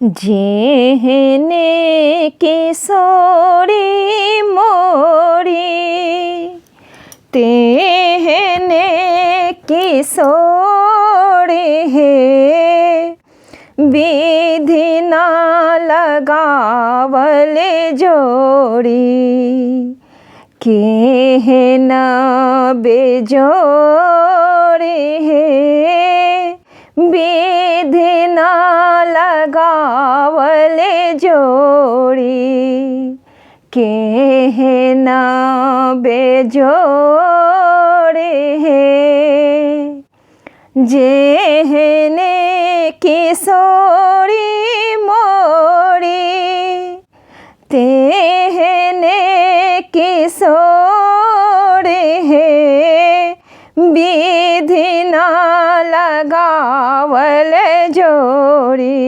जेहने किशोरी मोरी तेहने किशोरी है, विधि ना लगावल जोड़ी केहन बेजोड़ी है, विधि ना लगावल जोड़ी केहन बेजोड़ी है। जेहने किशोरी मोरी तेहने किशोरी है, विधि ना लगावल जोड़ी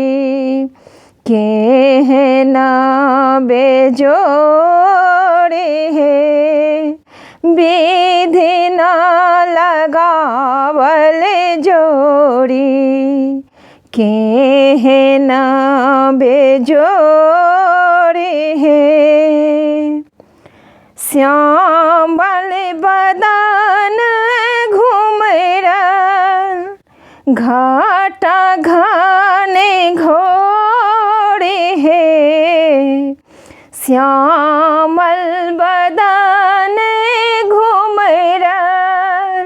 केहन बेजोड़ी है, विधि ना लगावल जोड़ी केहन बेजोड़ी है। श्यामल बदन घुमरल घाटा घाने घोड़े है, श्यामल बदन घुमरल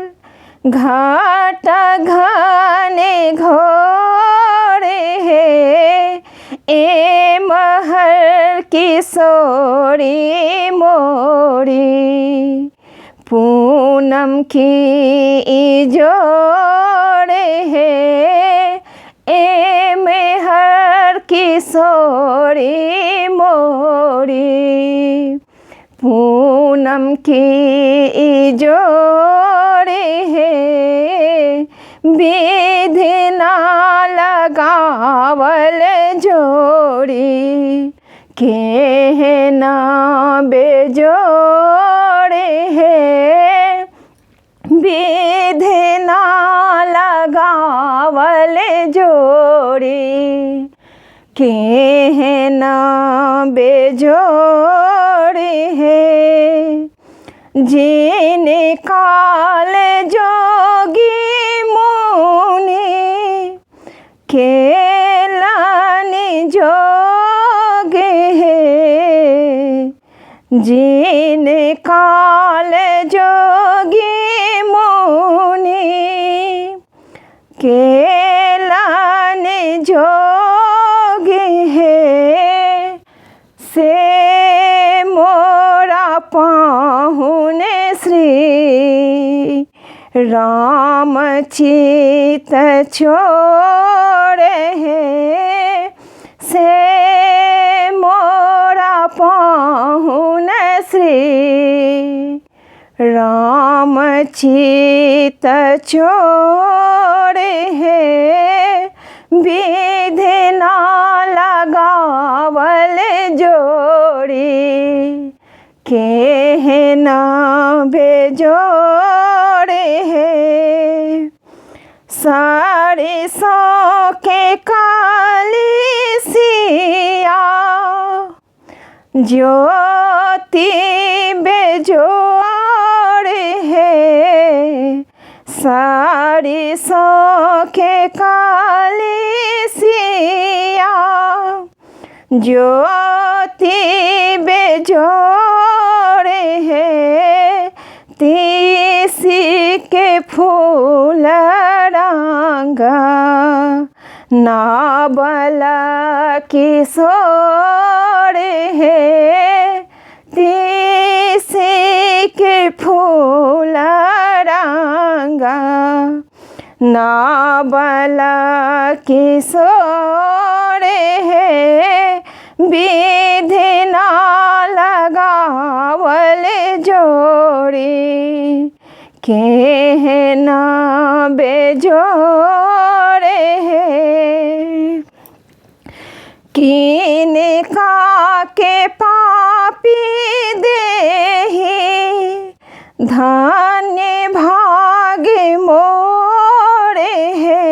घाटा घाने घोड़े है, ए महर किशोरी मोरी पूनम की जोड़े है, ए महर किशोरी मोरी पूनम की जोड़े है, विधि ना लगावल जोड़ी केहन बेजोड़े है, विधि ना लगावल जोड़ी केहन बेजोड़े है। जिने काल जोगी मुनि केलानि जोगे है, जिने काल जोगी मुनि केलानि जोगे है, से मोरा पाहुन श्री रामचित छोड़े है, से मोरा पाहुन श्री रामचित छोड़े है, विधि ना लगावल जोड़ी केहन बेजोड़े है। साड़ी सौ के काली सिया ज्योति बेजोड़े है, साड़ी सौ के काली सिया ज्योति बेजोड़े है, तीसी के फूल रंगा नाबल किशोरे है, तीसी के फूल रंगा नाबल किशोरे है, विधि ना लगावल जोड़ी केहन बेजोड़े है। कीने का के पापी देहि धन्य भाग्य मोरे है,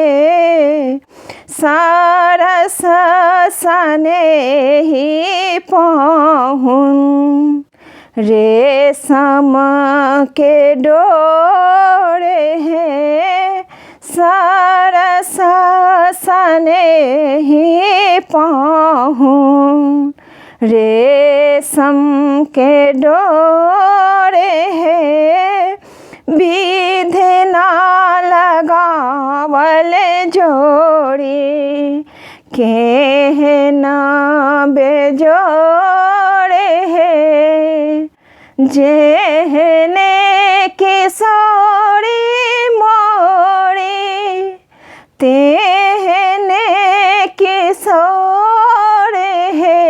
सरस्वती सनेही पहुन रेशम के डोरे हैं सरस सनेही पहुन रेशम के डोरे हैं विधि ना लगावल जोड़ी केहना बेजोड़े है जेहने किशोरी मोड़ी तेहने किशोरे है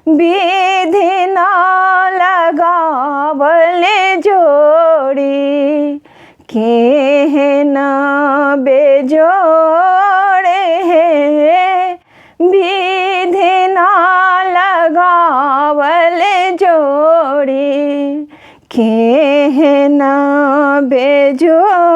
विधि ना लगावल जोड़ी केहना बेजोड़े है विधि ना लगावल जोड़ी केहना बेजोड़े।